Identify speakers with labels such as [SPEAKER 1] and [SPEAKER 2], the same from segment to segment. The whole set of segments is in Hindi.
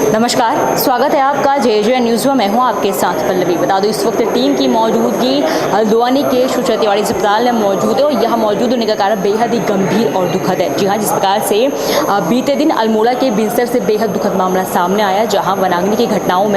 [SPEAKER 1] नमस्कार, स्वागत है आपका जे न्यूज़ में। मैं हूं आपके साथ पल्लवी। बता दूं इस वक्त टीम की मौजूदगी हल्द्वानी के सुचेत तिवारी अस्पताल में मौजूद है और यह मौजूद होने का कारण बेहद ही गंभीर और दुखद है। जी हां, जिस प्रकार से बीते दिन अल्मोड़ा के बिनसर से बेहद दुखद मामला सामने आया, जहाँ वनाग्नि की घटनाओं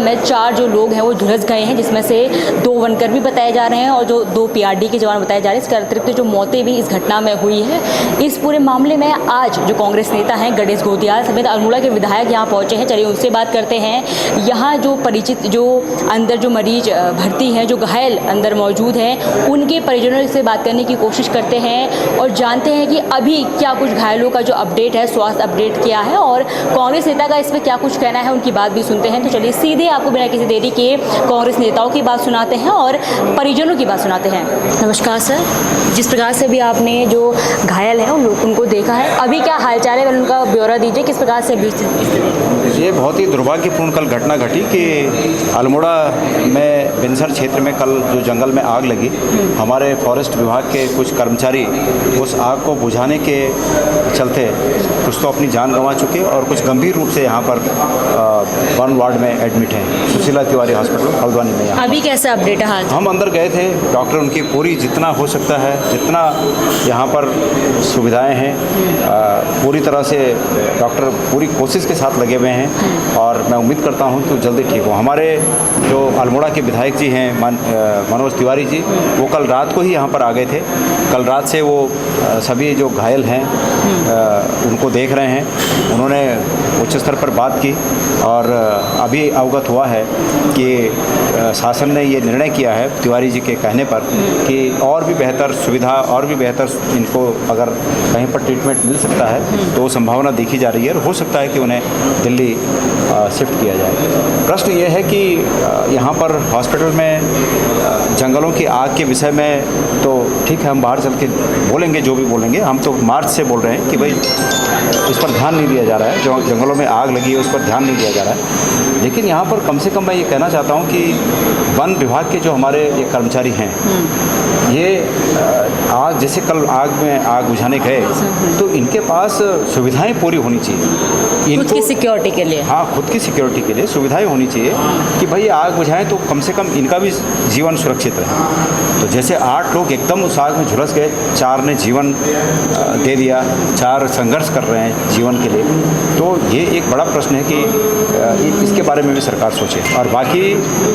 [SPEAKER 1] में चार जो लोग हैं वो झुलस गए हैं, जिसमें से 2 वनकर्मी बताए जा रहे हैं और जो 2 PRD के जवान बताए जा रहे हैं। इसके अतिरिक्त जो मौतें भी इस घटना में हुई है। इस पूरे मामले में आज जो कांग्रेस नेता हैं गणेश गोदियाल समेत अल्मोड़ा के विधायक यहाँ पहुँचे हैं। चलिए उनसे बात करते हैं। यहाँ जो परिचित जो अंदर जो मरीज भर्ती हैं, जो घायल अंदर मौजूद हैं, उनके परिजनों से बात करने की कोशिश करते हैं और जानते हैं कि अभी क्या कुछ घायलों का जो अपडेट है, स्वास्थ्य अपडेट क्या है और कांग्रेस नेता का इस पर क्या कुछ कहना है, उनकी बात भी सुनते हैं। तो चलिए सीधे आपको बिना किसी देरी के कांग्रेस नेताओं की बात सुनाते हैं और परिजनों की बात सुनाते हैं। नमस्कार सर, जिस प्रकार से भी आपने जो घायल है उनको देखा है, अभी क्या हालचाल है, उनका ब्यौरा दीजिए। किस प्रकार से अभी
[SPEAKER 2] ये बहुत ही दुर्भाग्यपूर्ण कल घटना घटी कि अल्मोड़ा में बिनसर क्षेत्र में कल जो जंगल में आग लगी, हमारे फॉरेस्ट विभाग के कुछ कर्मचारी उस आग को बुझाने के चलते कुछ तो अपनी जान गंवा चुके और कुछ गंभीर रूप से यहाँ पर वन वार्ड में एडमिट हैं, सुशीला तिवारी हॉस्पिटल हल्द्वानी में।
[SPEAKER 1] अभी कैसा अपडेट है?
[SPEAKER 2] हम अंदर गए थे, डॉक्टर उनकी पूरी जितना हो सकता है, जितना यहाँ पर सुविधाएं हैं, पूरी तरह से डॉक्टर पूरी कोशिश के साथ लगे हुए हैं और मैं उम्मीद करता हूँ कि जल्दी ठीक हो। हमारे जो अल्मोड़ा के विधायक जी हैं मनोज तिवारी जी, वो कल रात को ही यहाँ पर आ गए थे। कल रात से वो सभी जो घायल हैं उनको देख रहे हैं। उन्होंने उच्च स्तर पर बात की और अभी अवगत हुआ है कि शासन ने ये निर्णय किया है तिवारी जी के कहने पर कि और भी बेहतर सुविधा और भी बेहतर इनको अगर कहीं पर ट्रीटमेंट मिल सकता है तो संभावना देखी जा रही है और हो सकता है कि उन्हें दिल्ली शिफ्ट किया जाए। प्रश्न ये है कि यहाँ पर हॉस्पिटल में जंगलों की आग के विषय में तो ठीक है, हम बाहर चल के बोलेंगे जो भी बोलेंगे। हम तो मार्च से बोल रहे हैं कि भाई इस पर ध्यान नहीं दिया जा रहा है, जो जंगलों में आग लगी है उस पर ध्यान नहीं दिया जा रहा है। लेकिन यहाँ पर कम से कम मैं ये कहना चाहता हूँ कि वन विभाग के जो हमारे ये कर्मचारी हैं, ये आग जैसे कल आग में आग बुझाने गए तो इनके पास सुविधाएं पूरी होनी चाहिए,
[SPEAKER 1] खुद की सिक्योरिटी के लिए।
[SPEAKER 2] हाँ, खुद की सिक्योरिटी के लिए सुविधाएं होनी चाहिए कि भाई आग बुझाएं तो कम से कम इनका भी जीवन सुरक्षित रहे। तो जैसे 8 लोग एकदम उस आग में झुलस गए, 4 ने जीवन दे दिया, 4 संघर्ष कर रहे हैं जीवन के लिए। तो ये एक बड़ा प्रश्न है कि इसके बारे में भी सरकार सोचे। और बाकी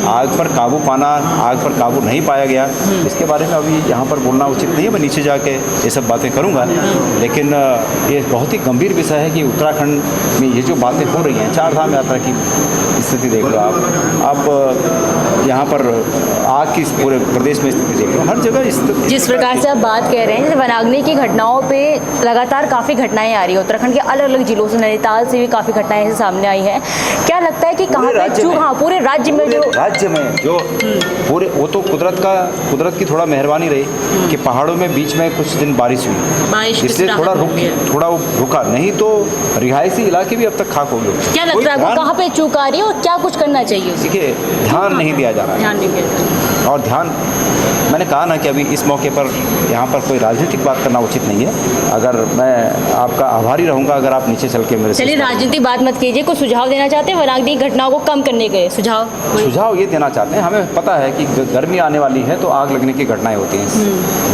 [SPEAKER 2] आग पर काबू पाना, आग पर काबू नहीं पाया गया, इसके बारे में अभी यहाँ पर बोलना उचित नहीं है। मैं नीचे जाके ये सब बातें करूँगा, लेकिन ये बहुत ही गंभीर विषय है कि उत्तराखंड में ये जो बातें हो रही हैं, 4 धाम यात्रा की स्थिति देख लो आप यहाँ पर आग की पूरे प्रदेश में स्थिति देख लो, हर जगह स्थिति।
[SPEAKER 1] जिस प्रकार से आप बात कह रहे हैं, वनाग्नि की घटनाओं पे लगातार काफ़ी घटनाएं आ रही है। उत्तराखंड के अलग अलग जिलों से, नैनीताल से भी काफ़ी घटनाएं ऐसे सामने आई हैं। क्या लगता है कि कहाँ पे चूक, हाँ पूरे राज्य में जो
[SPEAKER 2] पूरे वो तो कुदरत की थोड़ा मेहरबानी रही कि पहाड़ों में बीच में कुछ दिन बारिश हुई, इसलिए थोड़ा रुका, नहीं तो रिहायशी इलाके भी अब तक खाक हो गए।
[SPEAKER 1] क्या लगता है आपको कहाँ पे चूक आ रही है और क्या कुछ करना चाहिए?
[SPEAKER 2] देखिए, ध्यान नहीं दिया जा रहा है और मैंने कहा ना कि अभी इस मौके पर यहाँ पर कोई राजनीतिक बात करना उचित नहीं है। अगर मैं आपका आभारी रहूँगा अगर आप नीचे चल के मेरे से।
[SPEAKER 1] चलिए राजनीतिक बात मत कीजिए, कुछ सुझाव देना चाहते हैं वनाग्नि की घटनाओं को कम करने के? सुझाव
[SPEAKER 2] ये देना चाहते हैं, हमें पता है कि गर्मी आने वाली है तो आग लगने की घटनाएं होती हैं।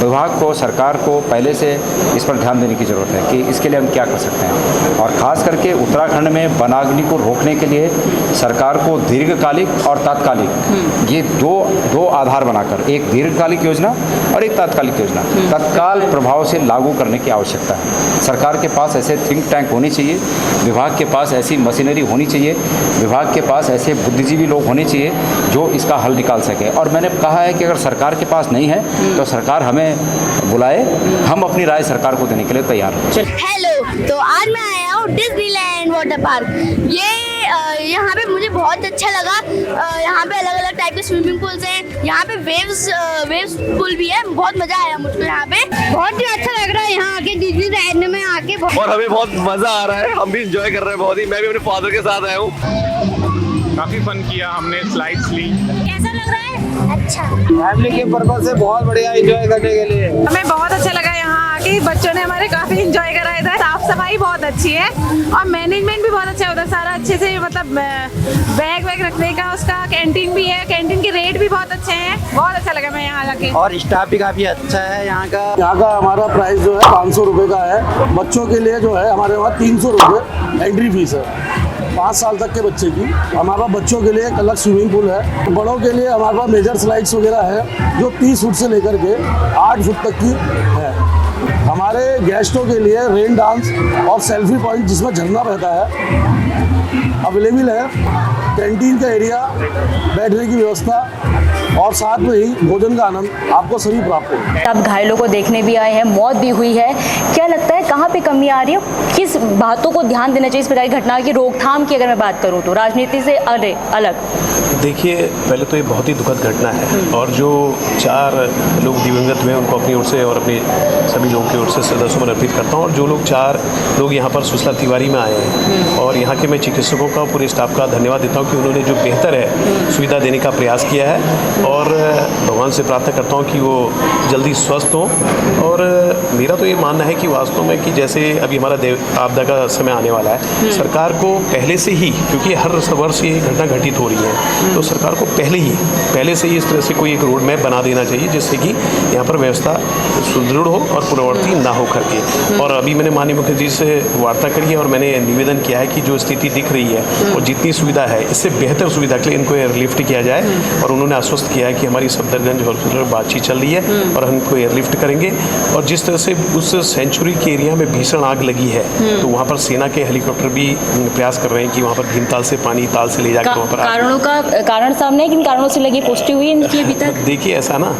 [SPEAKER 2] विभाग को, सरकार को पहले से इस पर ध्यान देने की ज़रूरत है कि इसके लिए हम क्या कर सकते हैं। और ख़ास करके उत्तराखंड में वनाग्नि को रोकने के लिए सरकार को दीर्घकालिक और तात्कालिक, ये दो आधार बनाकर, एक दीर्घकालिक योजना और एक तात्कालिक योजना तत्काल प्रभाव से लागू करने की आवश्यकता है। सरकार के पास ऐसे थिंक टैंक होने चाहिए, विभाग के पास ऐसी मशीनरी होनी चाहिए, विभाग के पास ऐसे बुद्धिजीवी लोग होने चाहिए जो इसका हल निकाल सके। और मैंने कहा है कि अगर सरकार के पास नहीं है तो सरकार हमें बुलाए, हम अपनी राय सरकार को देने के लिए तैयार हैं।
[SPEAKER 3] हेलो, तो आज मैं आया हूँ डिज्नीलैंड वाटर पार्क। यहाँ पे मुझे बहुत अच्छा लगा। यहाँ पे अलग अलग टाइप के स्विमिंग पूल्स हैं, यहाँ पे वेव्स पूल भी है। बहुत मजा आया मुझको यहाँ पे, बहुत ही अच्छा लग रहा है यहाँ आके, डिज्नीलैंड में आके।
[SPEAKER 4] और हमें बहुत मजा आ रहा है, हम भी इंजॉय कर रहे हैं बहुत ही। मैं भी अपने फादर के साथ आया हूँ। काफ़ी फन किया हमने, स्लाइड्स ली।
[SPEAKER 5] कैसा लग रहा है?
[SPEAKER 3] अच्छा।
[SPEAKER 6] फैमिली के पर्पज से बहुत बढ़िया एंजॉय करने के लिए।
[SPEAKER 5] हमें बहुत अच्छा लगा यहाँ आके, बच्चों ने हमारे काफी एंजॉय करा इधर। साफ सफाई बहुत अच्छी है और मैनेजमेंट भी बहुत अच्छा है उधर, सारा अच्छे से मतलब बैग वैग रखने का, उसका कैंटीन भी है, कैंटीन के रेट भी बहुत अच्छे हैं। बहुत अच्छा लगा मैं यहाँ आके।
[SPEAKER 6] और स्टाफ भी काफी अच्छा है यहाँ का।
[SPEAKER 7] यहाँ का हमारा प्राइस जो है 500 रुपये का है। बच्चों के लिए जो है हमारे वहाँ 300 रुपये एंट्री फीस है 5 साल तक के बच्चे की। हमारे पास बच्चों के लिए एक अलग स्विमिंग पूल है। बड़ों के लिए हमारे पास मेजर स्लाइड्स वगैरह है जो 30 फुट से लेकर के 8 फुट तक की है। हमारे गेस्टों के लिए रेन डांस और सेल्फी पॉइंट जिसमें झरना बहता है अवेलेबल है। कैंटीन का एरिया, बैठने की व्यवस्था और साथ में ही भोजन का आनंद आपको सभी प्राप्त होगा।
[SPEAKER 1] अब घायलों को देखने भी आए हैं, मौत भी हुई है। क्या लगता है कहाँ पे कमी आ रही है, किस बातों को ध्यान देना चाहिए इस प्रकार की घटना की रोकथाम की? अगर मैं बात करूँ तो राजनीति से अलग।
[SPEAKER 8] देखिए, पहले तो ये बहुत ही दुखद घटना है और जो 4 लोग दिवंगत हुए उनको अपनी ओर से और अपने सभी लोगों की ओर से श्रद्धासुमन अर्पित करता हूँ। और जो लोग 4 लोग यहाँ पर सुसला तिवारी में आए हैं और यहाँ के मैं चिकित्सकों का, पूरे स्टाफ का धन्यवाद देता हूँ कि उन्होंने जो बेहतर है सुविधा देने का प्रयास किया है और भगवान से प्रार्थना करता हूँ कि वो जल्दी स्वस्थ हों। और मेरा तो ये मानना है कि वास्तव में कि जैसे अभी हमारा आपदा का समय आने वाला है, सरकार को पहले से ही, क्योंकि हर वर्ष ये घटना घटित हो रही है, तो सरकार को पहले से ही इस तरह से कोई एक रोड मैप बना देना चाहिए जिससे कि यहाँ पर व्यवस्था सुदृढ़ हो और पुनरावृत्ति ना हो करके। और अभी मैंने माननीय मुख्यमंत्री से वार्ता करी है और मैंने निवेदन किया है कि जो स्थिति दिख रही है और जितनी सुविधा है इससे बेहतर सुविधा के लिए इनको एयरलिफ्ट किया जाए। और उन्होंने आश्वस्त किया है कि हमारी सफदरगंज हॉस्पिटल में बातचीत चल रही है और हम इनको एयरलिफ्ट करेंगे। और जिस तरह से उस सेंचुरी के एरिया में भीषण आग लगी है तो वहाँ पर सेना के हेलीकॉप्टर भी प्रयास कर रहे हैं कि वहाँ पर भीमताल से पानी ताल से ले जाकर वहाँ पर
[SPEAKER 1] कारणों का कारण सामने है, किन कारणों से लगी, पुष्टि हुई इनकी अभी तक?
[SPEAKER 8] देखिए, ऐसा ना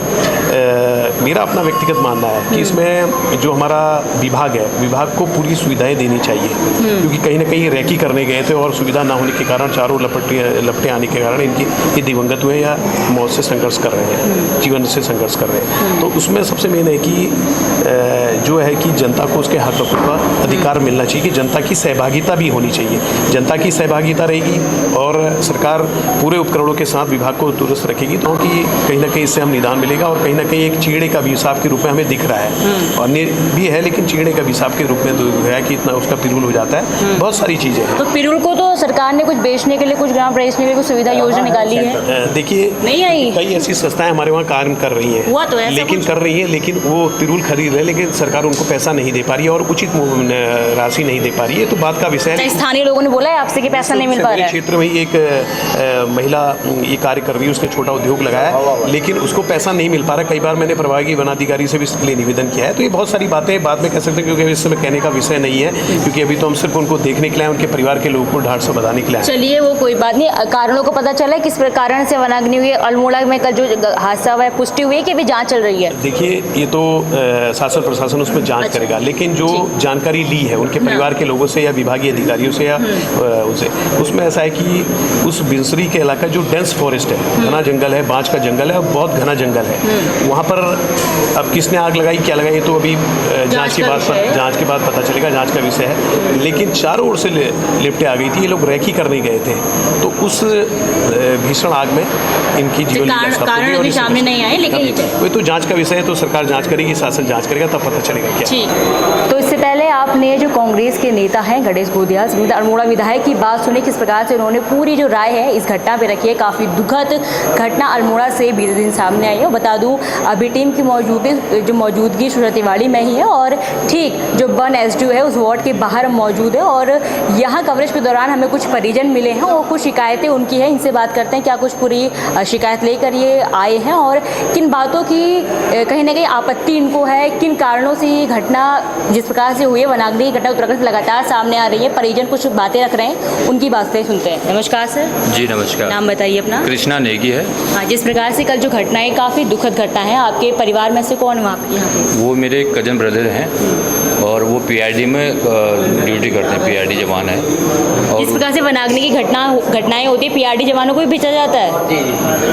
[SPEAKER 8] मेरा अपना व्यक्तिगत मानना है कि इसमें जो हमारा विभाग है, विभाग को पूरी सुविधाएं देनी चाहिए, क्योंकि कहीं ना कहीं रैकी करने गए थे और सुविधा ना होने के कारण चारों लपटे आने के कारण इनकी ये दिवंगत हुए या मौत से संघर्ष कर रहे हैं, जीवन से संघर्ष कर रहे हैं। तो उसमें सबसे मेन है कि जो है कि जनता को उसके हकों का अधिकार मिलना चाहिए, कि जनता की सहभागिता भी होनी चाहिए। जनता की सहभागिता रहेगी और सरकार पूरे उपकरणों के साथ विभाग को दुरुस्त रखेगी तो कि कहीं ना कहीं इससे हम निदान मिलेगा। और कहीं ना कहीं एक चीड़े का अभिशाप के रूप में हमें दिख रहा है, और भी है, लेकिन चीड़े का अभिशाप के रूप में है कि इतना उसका पिरूल हो जाता है। बहुत सारी चीज़ें हैं।
[SPEAKER 1] तो पिरूल को तो सरकार ने कुछ बेचने के लिए, कुछ ग्राम प्रदेश ने भी कुछ सुविधा योजना निकाली है।
[SPEAKER 8] देखिए,
[SPEAKER 1] नहीं आई,
[SPEAKER 8] कई ऐसी संस्थाएं हमारे वहाँ कार्य कर रही हैं,
[SPEAKER 1] हुआ तो ऐसा
[SPEAKER 8] लेकिन कर रही हैं, लेकिन वो पिरूल खरीद रहे, लेकिन सरकार उनको पैसा नहीं दे पा रही है और उचित राशि नहीं दे पा रही है। तो बात का विषय है।
[SPEAKER 1] स्थानीय लोगों ने बोला है आपसे कि पैसा नहीं मिल पा रहा है।
[SPEAKER 8] क्षेत्र में ही एक महिला ये कार्य कर रही है, उसने छोटा उद्योग लगाया, लेकिन उसको पैसा नहीं मिल पा रहा। कई बार मैंने प्रभागी वनाधिकारी से भी इसके लिए निवेदन किया है। तो ये बहुत सारी बातें बाद में कह सकते हैं, क्योंकि इस समय कहने का विषय नहीं है, क्योंकि अभी तो हम सिर्फ उनको देखने के लिए, उनके परिवार के लोगों को ढांढ से बताने के लिए।
[SPEAKER 1] चलिए, वो कोई बात नहीं। कारणों को पता चला है किस कारण से वनाग्नि हुई? अल्मोड़ा में कल जो हादसा हुआ है, पुष्टि हुई है कि अभी जांच चल रही है?
[SPEAKER 8] देखिए, ये तो शासन प्रशासन उसमें जांच करेगा, लेकिन जो जानकारी ली है उनके परिवार के लोगों से या विभागीय अधिकारियों से या उनसे, उसमें ऐसा है कि उस बिंसरी के इलाका जो डेंस फॉरेस्ट है, घना जंगल है, बांज का जंगल है, बहुत घना जंगल है, वहाँ पर अब किसने आग लगाई, क्या लगाई, ये तो अभी जांच के बाद पता चलेगा, जांच का विषय है। लेकिन चारों ओर से लिपटे आ गई थी, ये लोग रैकी करने गए थे, तो उस भीषण आग में इनकी जीवन
[SPEAKER 1] कारण अभी सामने नहीं आए, लेकिन
[SPEAKER 8] वो तो जांच का विषय है, तो सरकार जांच करेगी, शासन जांच करेगा, तब पता चलेगा क्या।
[SPEAKER 1] तो इससे पहले आपने जो कांग्रेस के नेता हैं गणेश गोदियाल, अल्मोड़ा विधायक की बात सुनी, किस प्रकार से उन्होंने पूरी जो राय है इस घटना पे रखी है। काफ़ी दुखद घटना अल्मोड़ा से बीते दिन सामने आई है। बता दूं, अभी टीम की मौजूदगी सुसला तिवारी में ही है और ठीक जो वन SDO है उस वार्ड के बाहर मौजूद है। और यहाँ कवरेज के दौरान हमें कुछ परिजन मिले हैं और कुछ शिकायतें उनकी हैं, इनसे बात करते हैं क्या कुछ पूरी शिकायत लेकर ये आए हैं और किन बातों की कहीं ना कहीं आपत्ति इनको है, किन कारणों से ये घटना जिस प्रकार से हुई है, वनाग्नि की घटना उत्तराखंड से लगातार सामने आ रही है। परिजन कुछ बातें रख रहे हैं, उनकी बातें सुनते हैं। नमस्कार सर।
[SPEAKER 9] जी नमस्कार।
[SPEAKER 1] नाम बताइए अपना।
[SPEAKER 9] कृष्णा नेगी है।
[SPEAKER 1] हाँ, जिस प्रकार से कल जो घटना है काफ़ी दुखद घटना है, आपके परिवार में से कौन वहाँ यहाँ पे?
[SPEAKER 9] वो मेरे कजन ब्रदर हैं और वो पीआरडी में ड्यूटी करते हैं, पीआरडी जवान है। और
[SPEAKER 1] इस प्रकार से वनाग्नि की घटनाएं होती है, पीआरडी जवानों को भी भेजा जाता है?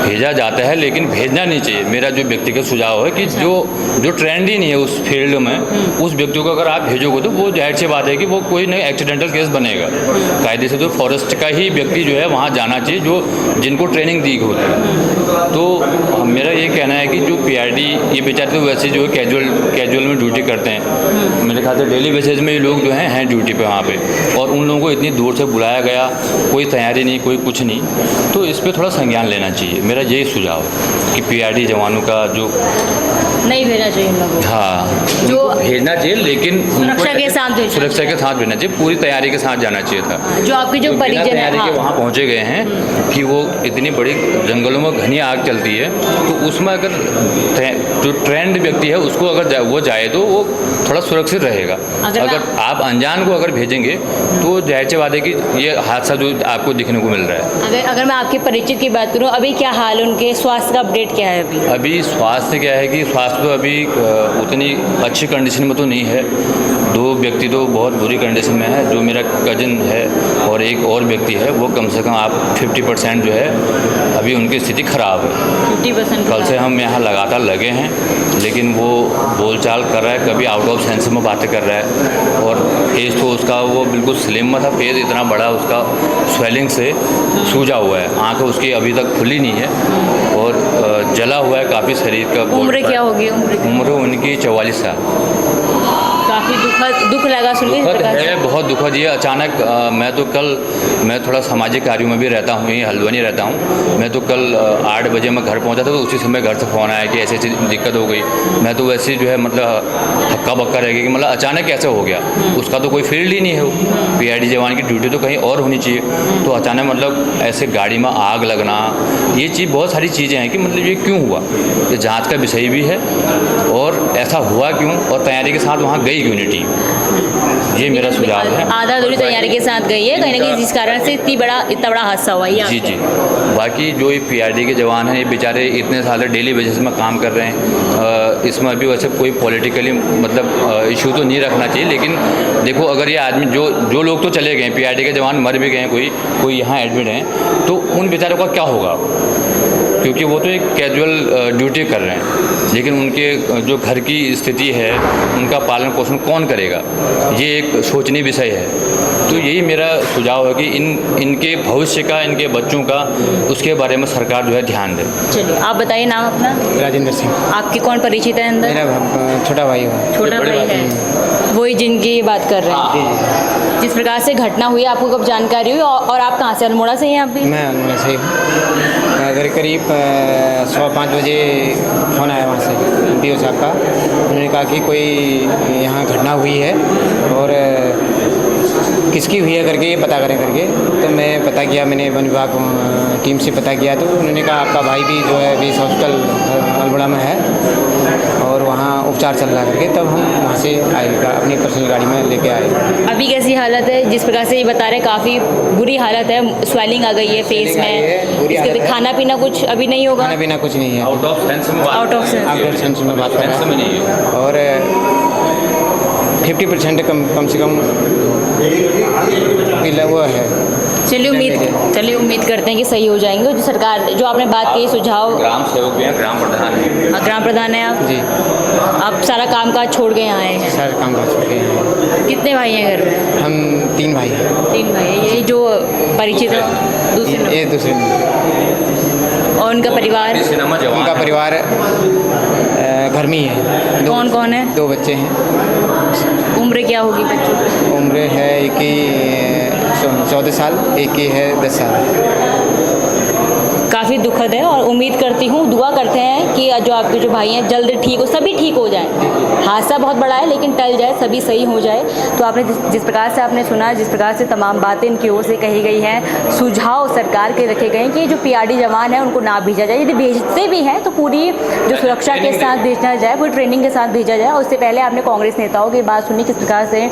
[SPEAKER 9] भेजा जाता है, लेकिन भेजना नहीं चाहिए। मेरा जो व्यक्तिगत सुझाव है कि जो ट्रेंड ही नहीं है उस फील्ड में, उस व्यक्ति को अगर आप भेजोगे तो वो जाहिर सी बात है कि वो कोई नहीं एक्सीडेंटल केस बनेगा। कायदे से तो फॉरेस्ट का ही व्यक्ति जो है वहाँ जाना चाहिए, जो जिनको ट्रेनिंग दी होती है। तो मेरा ये कहना है कि जो पीआरडी ये बेचारे तो वैसे जो है कैजुअल में ड्यूटी करते हैं, मेरे ख्याल से डेली बेसिस में ये लोग जो हैं ड्यूटी पे वहाँ पे, और उन लोगों को इतनी दूर से बुलाया गया, कोई तैयारी नहीं, कोई कुछ नहीं, तो इस पर थोड़ा संज्ञान लेना चाहिए। मेरा यही सुझाव है कि पीआरडी जवानों का जो
[SPEAKER 1] नहीं भेजना चाहिए इन लोगों को।
[SPEAKER 9] हाँ,
[SPEAKER 1] जो
[SPEAKER 9] भेजना चाहिए, लेकिन
[SPEAKER 1] सुरक्षा के साथ भेजना
[SPEAKER 9] सुरक्षा के साथ भेजना चाहिए, पूरी तैयारी के साथ जाना चाहिए था।
[SPEAKER 1] जो आपके जो
[SPEAKER 9] बिना
[SPEAKER 1] परिजन है,
[SPEAKER 9] तैयारी के वहाँ पहुँचे गए हैं कि वो इतनी बड़ी जंगलों में घनी आग चलती है, तो उसमें अगर जो ट्रेंड व्यक्ति है उसको अगर वो जाए तो वो थोड़ा सुरक्षित रहेगा। अगर आप अनजान को अगर भेजेंगे तो जाहिर सी बात है कि ये हादसा जो आपको दिखने को मिल रहा है।
[SPEAKER 1] अगर मैं आपके परिचित की बात करूं, अभी क्या हाल, उनके स्वास्थ्य का अपडेट क्या है?
[SPEAKER 9] अभी स्वास्थ्य क्या है कि स्वास्थ्य तो अभी उतनी अच्छी कंडीशन में तो नहीं है। दो व्यक्ति तो बहुत बुरी कंडीशन में है, जो मेरा कजिन है और एक और व्यक्ति है, वो कम से कम आप 50% जो है अभी उनकी स्थिति ख़राब है।
[SPEAKER 1] 50%
[SPEAKER 9] कल से हम यहाँ लगातार लगे हैं, लेकिन वो बोलचाल कर रहा है, कभी आउट ऑफ सेंस में बातें कर रहा है, और फेस तो उसका वो बिल्कुल स्लिम में था, फेस इतना बड़ा उसका स्वेलिंग से सूजा हुआ है, आँखें उसकी अभी तक खुली नहीं है, और जला हुआ है काफ़ी शरीर का।
[SPEAKER 1] उम्र क्या होगी?
[SPEAKER 9] उम्र उनकी 44 साल।
[SPEAKER 1] काफ़ी दुख लगा सुन के।
[SPEAKER 9] दुखद है, बहुत दुखद। ये अचानक मैं थोड़ा सामाजिक कार्यों में भी रहता हूँ, यहीं हल्द्वानी रहता हूँ। मैं तो कल 8 बजे मैं घर पहुँचा था, तो उसी समय घर से फ़ोन आया कि ऐसी ऐसी दिक्कत हो गई। मैं तो वैसे जो है मतलब हक्का बक्का रह गया कि मतलब अचानक कैसे हो गया, उसका तो कोई फील्ड ही नहीं है। वो पीआरडी जवान की ड्यूटी तो कहीं और होनी चाहिए, तो अचानक मतलब ऐसे गाड़ी में आग लगना, ये चीज़ बहुत सारी चीज़ें हैं कि मतलब ये क्यों हुआ, ये जाँच का विषय भी है, और ऐसा हुआ क्यों, और तैयारी के साथ वहाँ गई क्यों नहीं टीम, ये मेरा सुझाव है।
[SPEAKER 1] आधा अधूरी तैयारी के साथ गई है कहीं ना कहीं, जिस कारण से इतना बड़ा हादसा हुआ है।
[SPEAKER 9] जी। बाकी जो ये पीआरडी के जवान हैं, ये बेचारे इतने साल डेली बेसिस में काम कर रहे हैं। इसमें अभी वैसे कोई पॉलिटिकली मतलब इशू तो नहीं रखना चाहिए, लेकिन देखो अगर ये आदमी जो लोग तो चले गए, पीआरडी के जवान मर भी गए, कोई यहाँ एडमिट हैं, तो उन बेचारों का क्या होगा, क्योंकि वो तो एक कैजुअल ड्यूटी कर रहे हैं, लेकिन उनके जो घर की स्थिति है, उनका पालन पोषण कौन करेगा, ये एक सोचनीय विषय है। तो यही मेरा सुझाव है कि इनके भविष्य का, इनके बच्चों का, उसके बारे में सरकार जो है ध्यान दे।
[SPEAKER 1] चलिए आप बताइए नाम अपना।
[SPEAKER 6] राजेंद्र सिंह।
[SPEAKER 1] आपके कौन परिचित है अंदर?
[SPEAKER 6] मेरा छोटा भाई है।
[SPEAKER 1] छोटा भाई है, वही जिनकी बात कर रहे हैं। जिस प्रकार से घटना हुई, आपको कब जानकारी हुई, और आप कहाँ से? अल्मोड़ा से हैं आप भी?
[SPEAKER 6] मैं अल्मोड़ा से हूँ। करीब 5:15 बजे फ़ोन आया वहाँ से DO साहब का। उन्होंने कहा कि कोई यहाँ घटना हुई है और किसकी हुई है करके ये पता करें करके। तो मैं पता किया, मैंने वन विभाग टीम से पता किया, तो उन्होंने कहा आपका भाई भी जो है अभी हॉस्पिटल अल्मोड़ा में है और वहाँ उपचार चल रहा है करके। तब हम वहाँ से आए, अपनी पर्सनल गाड़ी में लेके आए।
[SPEAKER 1] अभी कैसी हालत है? जिस प्रकार से ये बता रहे हैं काफ़ी बुरी हालत है, स्वेलिंग आ गई है फेस में, इसके खाना पीना कुछ अभी नहीं होगा?
[SPEAKER 6] खाना पीना कुछ नहीं है,
[SPEAKER 9] आउट ऑफ सेंस में
[SPEAKER 1] आउट ऑफ सेंस
[SPEAKER 6] में बात कर रहा है। और 50% कम से कम वो है।
[SPEAKER 1] चलिए उम्मीद करते हैं कि सही हो जाएंगे। जो सरकार, जो आपने बात की, सुझाव।
[SPEAKER 9] ग्राम सेवक भी हैं, ग्राम प्रधान हैं।
[SPEAKER 1] ग्राम प्रधान हैं आप?
[SPEAKER 6] जी।
[SPEAKER 1] आप सारा कामकाज छोड़ के यहाँ आए हैं?
[SPEAKER 6] सारा कामकाज छोड़ के हैं।
[SPEAKER 1] कितने भाई हैं घर में?
[SPEAKER 6] हम 3 भाई हैं।
[SPEAKER 1] 3 भाई हैं। ये जो परिचित है
[SPEAKER 6] ये दूसरे।
[SPEAKER 1] और उनका परिवार?
[SPEAKER 6] उनका परिवार घर में ही है।
[SPEAKER 1] कौन कौन है?
[SPEAKER 6] 2 बच्चे हैं।
[SPEAKER 1] उम्र क्या होगी बच्चों की?
[SPEAKER 6] उम्र है एक की 14 साल, एक की है 10 साल।
[SPEAKER 1] काफ़ी दुखद है, और उम्मीद करती हूँ, दुआ करते हैं कि जो आपके जो भाई हैं जल्द ठीक हो, सभी ठीक हो जाए। हादसा बहुत बड़ा है लेकिन टल जाए, सभी सही हो जाए। तो आपने जिस प्रकार से आपने सुना, जिस प्रकार से तमाम बातें इनकी ओर से कही गई हैं, सुझाव सरकार के रखे गए हैं कि जो पीआरडी जवान है उनको ना भेजा जाए। यदि भेजते भी हैं तो पूरी जो सुरक्षा के साथ भेजना जाए, पूरी ट्रेनिंग के साथ भेजा जाए। और उससे पहले आपने कांग्रेस नेताओं की बात सुनी, किस प्रकार से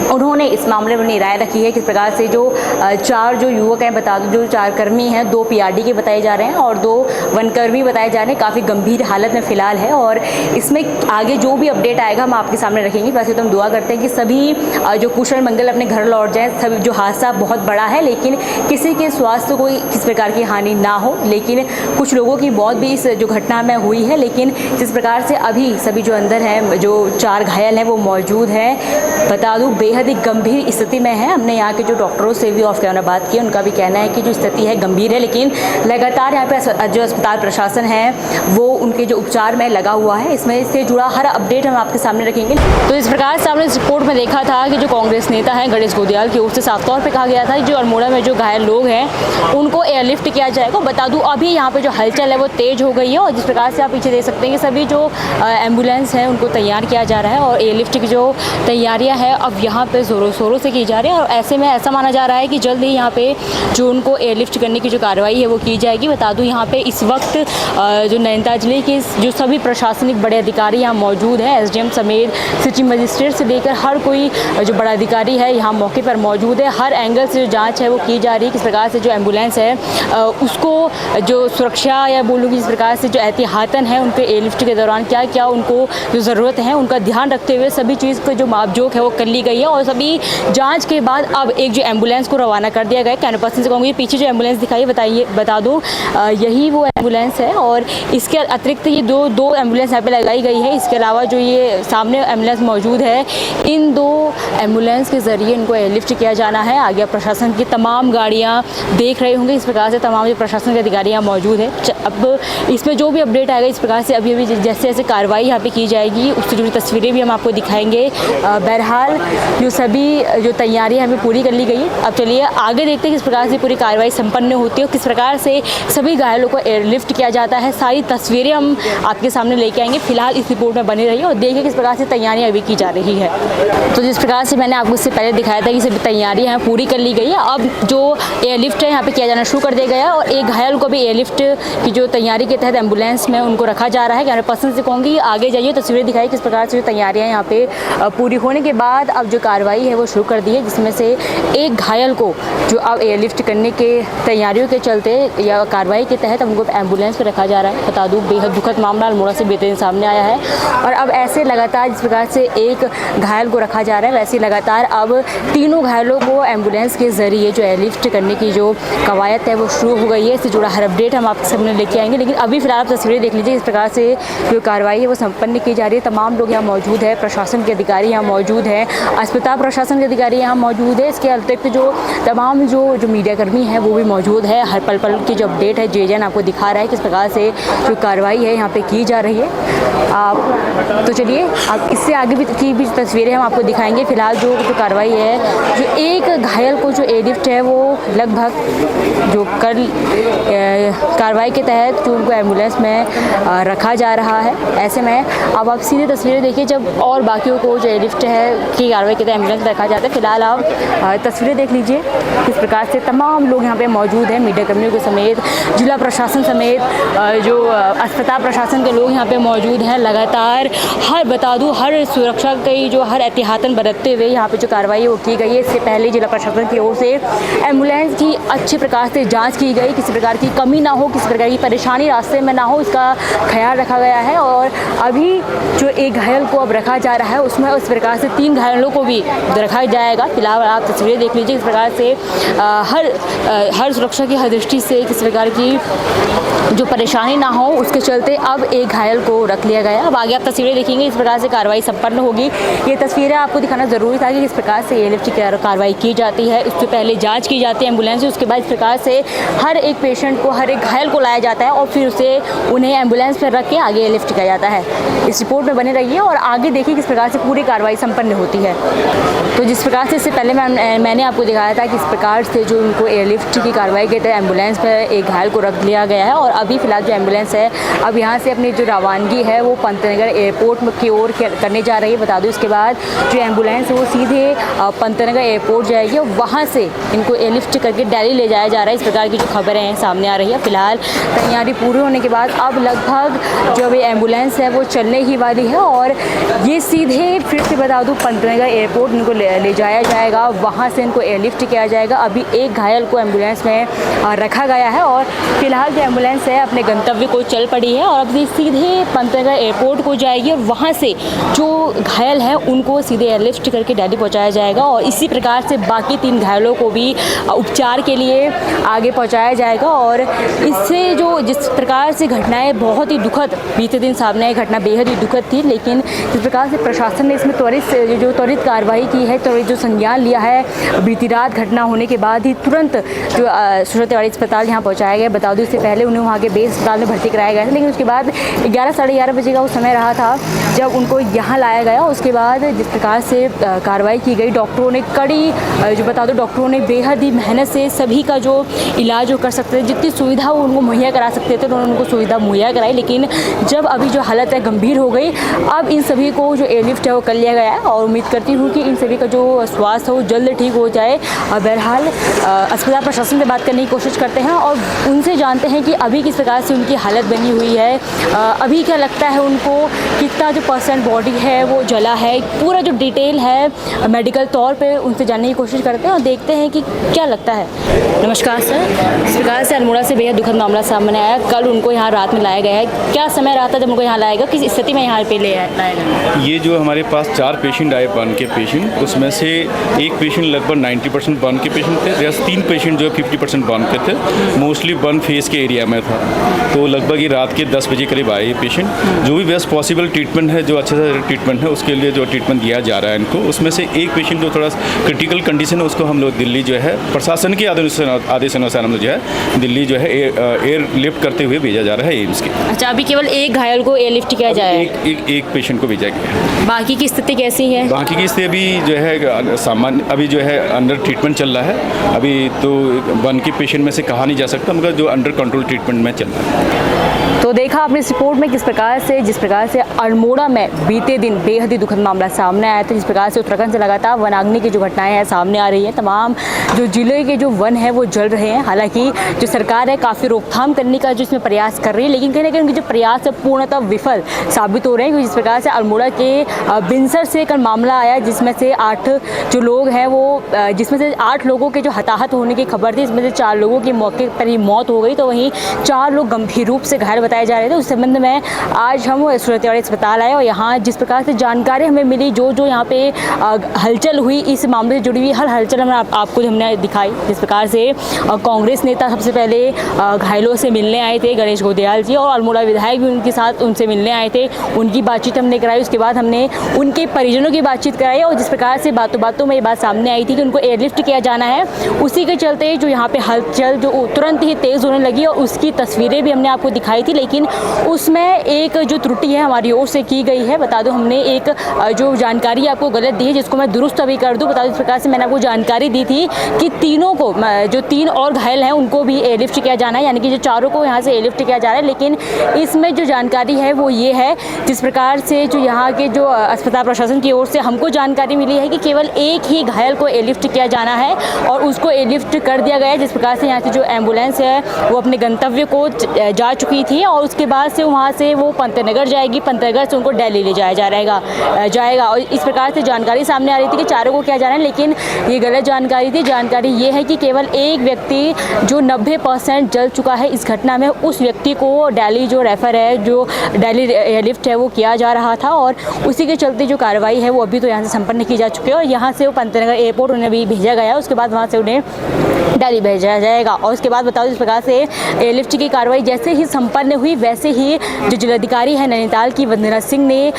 [SPEAKER 1] उन्होंने इस मामले में राय रखी है, किस प्रकार से जो 4 जो युवक हैं, बता दो, जो 4 कर्मी हैं, 2 पीआरडी के बताए जा रहे हैं और 2 वनकर्मी बताए जा रहे हैं काफ़ी गंभीर हालत में फ़िलहाल है। और इसमें आगे जो भी अपडेट आएगा हम आपके सामने रखेंगे। वैसे तो हम दुआ करते हैं कि सभी जो कुशल मंगल अपने घर लौट जाएँ। सभी जो हादसा बहुत बड़ा है लेकिन किसी के स्वास्थ्य को किस प्रकार की हानि ना हो, लेकिन कुछ लोगों की मौत भी इस जो घटना में हुई है। लेकिन जिस प्रकार से अभी सभी जो अंदर हैं, जो 4 घायल हैं वो मौजूद हैं, बता दूं बेहद ही गंभीर स्थिति में है। हमने यहाँ के जो डॉक्टरों से भी ऑफ कैमरा बात की, उनका भी कहना है कि जो स्थिति है गंभीर है, लेकिन लगातार यहाँ पे जो अस्पताल प्रशासन है वो उनके जो उपचार में लगा हुआ है। इसमें से जुड़ा हर अपडेट हम आपके सामने रखेंगे। तो इस प्रकार से हमने इस रिपोर्ट में देखा था कि जो कांग्रेस नेता हैं गणेश गोदियाल की ओर से साफ तौर पर कहा गया था कि जो अल्मोड़ा में जो घायल लोग हैं उनको एयरलिफ्ट किया जाएगा। बता दूं अभी यहाँ पे जो हलचल है वो तेज हो गई है और जिस प्रकार से आप पीछे देख सकते हैं कि सभी जो एम्बुलेंस हैं उनको तैयार किया जा रहा है और एयरलिफ्ट की जो तैयारियां हैं अब यहाँ पे ज़ोरों शोरों से की जा रही है। और ऐसे में ऐसा माना जा रहा है कि जल्द ही यहाँ पे जो उनको एयरलिफ्ट करने की जो कार्रवाई है वो की जाएगी। बता दूं यहाँ पे इस वक्त जो नैनीताल जिले के जो सभी प्रशासनिक बड़े अधिकारी यहाँ मौजूद हैं, SDM समेत सिटी मजिस्ट्रेट से लेकर हर कोई जो बड़ा अधिकारी है यहाँ मौके पर मौजूद है। हर एंगल से जो जाँच है वो की जा रही है, किस प्रकार से जो एम्बुलेंस है उसको जो सुरक्षा या बोलूँगी इस प्रकार से जो एहतियातन है उनके एयरलिफ्ट के दौरान क्या क्या उनको जो ज़रूरत है उनका ध्यान रखते हुए सभी चीज़ को जो मापजोख है वो कर ली गई है। और सभी जांच के बाद अब एक जो एम्बुलेंस को रवाना कर दिया गया है। कैमरा पर्सन से कहूँगी पीछे जो एम्बुलेंस दिखाई बता दूँ यही वो एम्बुलेंस है और इसके अतिरिक्त ये दो एम्बुलेंस यहाँ पे लगाई गई है। इसके अलावा जो ये सामने एम्बुलेंस मौजूद है, इन 2 एम्बुलेंस के ज़रिए इनको एयरलिफ्ट किया जाना है। आगे प्रशासन की तमाम गाड़ियाँ देख रहे होंगे, इस प्रकार से तमाम जो प्रशासन के अधिकारी यहाँ मौजूद है। अब इसमें जो भी अपडेट आएगा इस प्रकार से अभी जैसे जैसे कार्रवाई यहाँ पे की जाएगी उससे जुड़ी तस्वीरें भी हम आपको दिखाएंगे। बहरहाल जो सभी जो तैयारियाँ हमें पूरी कर ली गई है। अब चलिए आगे देखते हैं किस प्रकार से पूरी कार्रवाई संपन्न होती है और किस प्रकार से सभी घायलों को एयरलिफ्ट किया जाता है। सारी तस्वीरें हम आपके सामने लेके आएंगे। फिलहाल इस रिपोर्ट में बने रहिए और देखिए किस प्रकार से तैयारियाँ अभी की जा रही है। तो जिस प्रकार से मैंने आपको इससे पहले दिखाया था कि सभी तैयारियाँ हैं पूरी कर ली गई है। अब जो एयरलिफ्ट है यहाँ पे किया जाना शुरू कर दिया गया है और एक घायल को भी एयरलिफ्ट की जो तैयारी के तहत एम्बुलेंस में उनको रखा जा रहा है। कैमरा पर्सन से कहूँगी आगे जाइए, तस्वीरें दिखाई किस प्रकार से जो तैयारियाँ यहाँ पे पूरी होने के बाद अब जो कार्रवाई है वो शुरू कर दी है, जिसमें से एक घायल को जो अब एयरलिफ्ट करने के तैयारियों के चलते या कार्रवाई के तहत उनको एम्बुलेंस पर रखा जा रहा है। बता दूँ बेहद दुखद मामला अल्मोड़ा से बेहतरीन सामने आया है और अब ऐसे लगातार जिस प्रकार से एक घायल को रखा जा रहा है वैसे लगातार अब तीनों घायलों को एम्बुलेंस के ज़रिए जो एयरलिफ्ट करने की जो कवायद है वो शुरू हो गई है। इससे जुड़ा हर अपडेट हम आपके सामने लेके आएंगे, लेकिन अभी फिलहाल आप तस्वीरें देख लीजिए। इस प्रकार से जो कार्रवाई है वो संपन्न की जा रही है। तमाम लोग यहाँ मौजूद है, प्रशासन के अधिकारी यहाँ मौजूद हैं, अस्पताल प्रशासन के अधिकारी यहाँ मौजूद है। इसके अतिरिक्त जो तमाम जो मीडियाकर्मी हैं वो भी मौजूद है। हर पल पल की जो अपडेट है JJN आपको दिखा रहा है किस प्रकार से जो कार्रवाई है यहाँ पे की जा रही है। तो चलिए आप इससे आगे की भी तस्वीरें हम आपको दिखाएंगे। फिलहाल जो कार्रवाई है, जो एक घायल को जो एयरलिफ्ट है वो लगभग जो कल कार्रवाई के तहत जो उनको एम्बुलेंस में रखा जा रहा है। ऐसे में अब आप सीधे तस्वीरें देखिए जब और बाकियों को जो एयरलिफ्ट है की कार्रवाई के तहत एम्बुलेंस में रखा जाता है। फिलहाल आप तस्वीरें देख लीजिए किस प्रकार से तमाम लोग यहाँ पे मौजूद हैं, मीडियाकर्मियों के समेत, जिला प्रशासन समेत जो अस्पताल प्रशासन के लोग यहाँ पे मौजूद हैं। लगातार बता दूँ हर सुरक्षा की जो हर एहतियातन बरतते हुए यहाँ पे जो कार्रवाई है वो की गई है। इससे पहले जिला प्रशासन की ओर से एम्बुलेंस की अच्छे प्रकार से जांच की गई, किसी प्रकार की कमी ना हो, किसी प्रकार की परेशानी रास्ते में ना हो, इसका ख्याल रखा गया है। और अभी जो एक घायल को अब रखा जा रहा है उसमें उस प्रकार से 3 घायलों को भी रखा जाएगा। फिलहाल आप तस्वीरें देख लीजिए इस प्रकार से हर सुरक्षा की हर दृष्टि से किसी प्रकार की जो परेशानी ना हो उसके चलते अब एक घायल को रख लिया गया। अब आगे आप तस्वीरें देखेंगे इस प्रकार से कार्रवाई संपन्न होगी। ये तस्वीरें आपको दिखाना ज़रूरी था कि किस प्रकार से एयरलिफ्ट की कार्रवाई की जाती है। उससे पहले जांच की जाती है एम्बुलेंस से, उसके बाद इस प्रकार से हर एक पेशेंट को, हर एक घायल को लाया जाता है और फिर उसे उन्हें एम्बुलेंस पर रख के आगे एयरलिफ्ट किया जाता है। इस रिपोर्ट में बने रहिए और आगे देखिए किस प्रकार से पूरी कार्रवाई संपन्न होती है। तो जिस प्रकार से इससे पहले मैंने आपको दिखाया था कि इस प्रकार से जो उनको एयरलिफ्ट की कार्रवाई के तहत एम्बुलेंस पर एक घायल को रख लिया गया है और अभी फिलहाल जो एम्बुलेंस है अब यहाँ से अपनी जो रवानगी है वो पंतनगर एयरपोर्ट की ओर करने जा रही है। बता दूँ इसके बाद जो एम्बुलेंस है वो सीधे पंतनगर एयरपोर्ट जाएगी और वहाँ से इनको एयरलिफ्ट करके दिल्ली ले जाया जा रहा है। इस प्रकार की जो खबरें हैं सामने आ रही है। फिलहाल तैयारी पूरी होने के बाद अब लगभग जो अभी एम्बुलेंस है वो चलने ही वाली है और ये सीधे फिर से बता दूँ पंतनगर एयरपोर्ट इनको ले जाया जाएगा, वहाँ से इनको एयरलिफ्ट किया जाएगा। अभी एक घायल को एम्बुलेंस में रखा गया है। है और फिलहाल जो एम्बुलेंस है अपने गंतव्य को चल पड़ी है और अब ये सीधे पंतनगर एयरपोर्ट को जाएगी और वहाँ से जो घायल हैं उनको सीधे एयरलिफ्ट करके दिल्ली पहुँचाया जाएगा और इसी प्रकार से बाकी 3 घायलों को भी उपचार के लिए आगे पहुँचाया जाएगा। और इससे जो जिस प्रकार से घटनाएं बहुत ही दुखद बीते दिन सामने आई, घटना बेहद ही दुखद थी, लेकिन जिस प्रकार से प्रशासन ने इसमें त्वरित कार्रवाई की है, त्वरित जो संज्ञान लिया है, बीती रात घटना होने के बाद ही तुरंत जो सूरत तिवारी अस्पताल यहाँ पहुँचाया गया। बता दूँ इससे पहले उन्हें वहाँ के बेस अस्पताल में भर्ती कराया गया था, लेकिन उसके बाद 11 साढ़े 11 बजे का वो समय रहा था जब उनको यहाँ लाया गया। उसके बाद जिस प्रकार से कार्रवाई की गई, डॉक्टरों ने कड़ी जो बता दो डॉक्टरों ने बेहद ही मेहनत से सभी का जो इलाज वो कर सकते थे, जितनी सुविधा वो उनको मुहैया करा सकते थे उन्होंने उनको सुविधा मुहैया कराई। लेकिन जब अभी जो हालत है गंभीर हो गई, अब इन सभी को जो एयरलिफ्ट है वो कर लिया गया है और उम्मीद करती हूँ कि इन सभी का जो स्वास्थ्य हो जल्द ठीक हो जाए। बहरहाल अस्पताल प्रशासन से बात करने की कोशिश करते हैं और उनसे जानते हैं कि अभी किस प्रकार से उनकी हालत बनी हुई है, अभी क्या लगता है उनको, कितना जो % बॉडी है वो जला है, पूरा जो डिटेल है मेडिकल तौर पे उनसे जानने की कोशिश करते हैं और देखते हैं कि क्या लगता है। नमस्कार सर, इस प्रकार से अल्मोड़ा से बेहद दुखद मामला सामने आया, कल उनको यहाँ रात में लाया गया है, क्या समय रहा था जब उनको यहाँ लाया गया, किस स्थिति में यहाँ पे लाया गया?
[SPEAKER 10] ये जो हमारे पास 4 पेशेंट आए बर्न के पेशेंट, उसमें से एक पेशेंट लगभग 90% बर्न के पेशेंट थे, जैसे 3 पेशेंट जो 50% बर्न के थे, मोस्टली बर्न फेस के एरिया में था। तो लगभग ये रात के 10 बजे करीब आए ये पेशेंट। जो भी बेस्ट पॉसिबल ट्रीटमेंट है, जो अच्छे से ट्रीटमेंट है उसके लिए जो ट्रीटमेंट दिया जा रहा है इनको, उसमें से एक पेशेंट जो थोड़ा क्रिटिकल कंडीशन है उसको हम लोग दिल्ली जो है प्रशासन के आदेशानुसार हम लोग जो है दिल्ली जो है एयर लिफ्ट करते हुए भेजा जा रहा है एम्स के।
[SPEAKER 1] अच्छा, अभी केवल एक घायल को एयरलिफ्ट किया जाए,
[SPEAKER 10] एक पेशेंट को भेजा गया।
[SPEAKER 1] बाकी की स्थिति कैसी है?
[SPEAKER 10] बाकी की स्थिति अभी जो है सामान्य, अभी जो है अंडर ट्रीटमेंट चल रहा है। अभी तो बर्न के पेशेंट में से कहा नहीं जा सकता, मगर जो अंडर कंट्रोल ट्रीटमेंट में चल रहा है।
[SPEAKER 1] तो देखा आपने इस रिपोर्ट में जिस प्रकार से अल्मोड़ा में बीते दिन बेहद ही दुखद मामला सामने आया था, जिस प्रकार से उत्तराखंड से लगातार वनाग्नि की जो घटनाएं हैं सामने आ रही हैं, तमाम जो जिले के जो वन है वो जल रहे हैं। हालांकि जो सरकार है काफ़ी रोकथाम करने का जो इसमें प्रयास कर रही है, लेकिन कहीं ना कहीं उनके जो प्रयास है पूर्णतः विफल साबित हो रहे हैं। क्योंकि जिस प्रकार से अल्मोड़ा के बिनसर से कल मामला आया जिसमें से 8 जो लोग हैं वो जिसमें से 8 लोगों के जो हताहत होने की खबर थी, इसमें से 4 लोगों की मौके पर ही मौत हो गई, तो वहीं 4 लोग गंभीर रूप से घायल बताए जा रहे थे। उस संबंध में आज हम सूरत तिवारी अस्पताल आए और यहाँ जिस प्रकार से जानकारी हमें मिली, जो यहाँ पे हलचल हुई, इस मामले से जुड़ी हुई हर हलचल हमने दिखाई। जिस प्रकार से कांग्रेस नेता सबसे पहले घायलों से मिलने आए थे, गणेश गोदयाल जी, और अल्मोड़ा विधायक भी उनके साथ उनसे मिलने आए थे, उनकी बातचीत हमने कराई। उसके बाद हमने उनके परिजनों की बातचीत कराई और जिस प्रकार से बातों में ये बात सामने आई थी कि उनको एयरलिफ्ट किया जाना है, उसी के चलते जो यहाँ पे हलचल जो तुरंत ही तेज़ होने लगी और उसकी तस्वीरें भी हमने आपको दिखाई थी। लेकिन उसमें एक जो त्रुटि है हमारी ओर से की गई है। बता दो हमने एक जो जानकारी आपको गलत दी है, जिसको मैं दुरुस्त अभी कर दूं। बता दो इस प्रकार से मैंने आपको जानकारी दी थी कि तीनों को, जो 3 और घायल हैं उनको भी एयरलिफ्ट किया जाना है, यानी कि जो 4 को यहाँ से एयरलिफ्ट किया जा रहा है। लेकिन इसमें जो जानकारी है वो ये है, जिस प्रकार से जो यहाँ के जो अस्पताल प्रशासन की ओर से हमको जानकारी मिली है कि केवल एक ही घायल को एयरलिफ्ट किया जाना है और उसको एयरलिफ्ट कर दिया गया है। जिस प्रकार से यहाँ की जो एम्बुलेंस है वो अपने गंतव्य को जा चुकी थी और उसके बाद से वहाँ से वो पंतनगर जाएगी, पंतनगर से उनको दिल्ली ले जाया जाएगा। और इस प्रकार से जानकारी सामने आ रही थी कि 4 को किया जाना है, लेकिन ये गलत जानकारी थी। जानकारी ये है कि केवल एक व्यक्ति जो 90% जल चुका है इस घटना में, उस व्यक्ति को दिल्ली जो रेफर है, जो दिल्ली एयरलिफ्ट है वो किया जा रहा था और उसी के चलते जो कार्रवाई है वो अभी तो यहाँ से संपन्न की जा चुकी है और यहाँ से वो पंतनगर एयरपोर्ट उन्हें भी भेजा गया है। उसके बाद वहाँ से उन्हें दिल्ली भेजा जाएगा। और उसके बाद बताओ जिस प्रकार से एयरलिफ्ट की कार्रवाई जैसे ही संपन्न हुई, वैसे ही जो जिलाधिकारी है नैनीताल की वंदना सिंह ने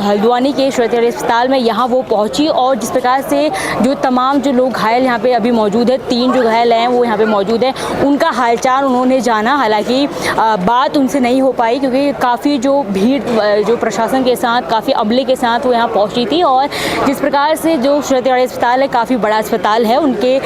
[SPEAKER 1] हल्द्वानी के सूरत तिवारी अस्पताल में यहाँ वो पहुँची और जिस प्रकार से जो तमाम जो लोग घायल यहाँ पे अभी मौजूद है, 3 जो घायल हैं वो यहाँ पे मौजूद है, उनका हालचाल उन्होंने जाना। हालांकि बात उनसे नहीं हो पाई क्योंकि काफ़ी जो भीड़ जो प्रशासन के साथ, काफ़ी अमले के साथ वो यहाँ पहुँची थी। और जिस प्रकार से जो सूरत तिवारी अस्पताल है काफ़ी बड़ा अस्पताल है, उनके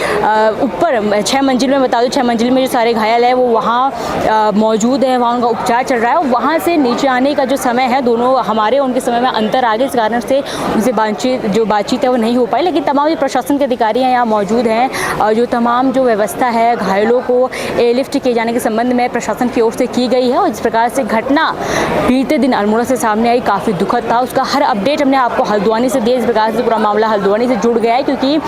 [SPEAKER 1] ऊपर 6 मंजिल में, बता दो 6 मंजिल में जो सारे घायल है वो वहाँ मौजूद है, वहाँ उनका उपचार चल रहा है, वहाँ से नीचे आने का जो समय है, दोनों हमारे उनके समय में अंतर आ गया, इस कारण से उनसे बातचीत है वो नहीं हो पाई। लेकिन तमाम जो प्रशासन के अधिकारी हैं यहाँ मौजूद हैं, जो तमाम जो व्यवस्था है घायलों को एयरलिफ्ट किए जाने के संबंध में प्रशासन की ओर से की गई है। और जिस प्रकार से घटना बीते दिन अल्मोड़ा से सामने आई, काफ़ी दुखद था, उसका हर अपडेट हमने आपको हल्द्वानी से दिया। इस प्रकार से पूरा मामला हल्द्वानी से जुड़ गया है, क्योंकि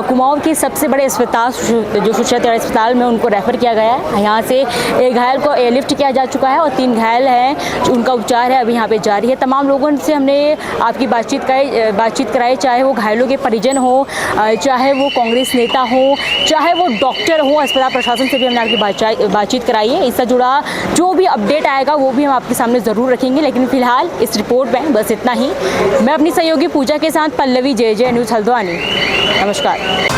[SPEAKER 1] कुमाऊं के सबसे बड़े अस्पताल जो सुचना तिवारी अस्पताल में उनको रेफ़र किया गया है। यहाँ से एक घायल को एयरलिफ्ट किया जा चुका है और 3 घायल हैं, उनका उपचार है अभी यहाँ पे जारी है। तमाम लोगों से हमने आपकी बातचीत कराई, चाहे वो घायलों के परिजन हो, चाहे वो कांग्रेस नेता हो, चाहे वो डॉक्टर हो, अस्पताल प्रशासन से भी हमने आपकी बातचीत कराई है। इससे जुड़ा जो भी अपडेट आएगा वो भी हम आपके सामने ज़रूर रखेंगे। लेकिन फिलहाल इस रिपोर्ट में बस इतना ही। मैं अपनी सहयोगी पूजा के साथ पल्लवी, JJ न्यूज़ हल्द्वानी। नमस्कार।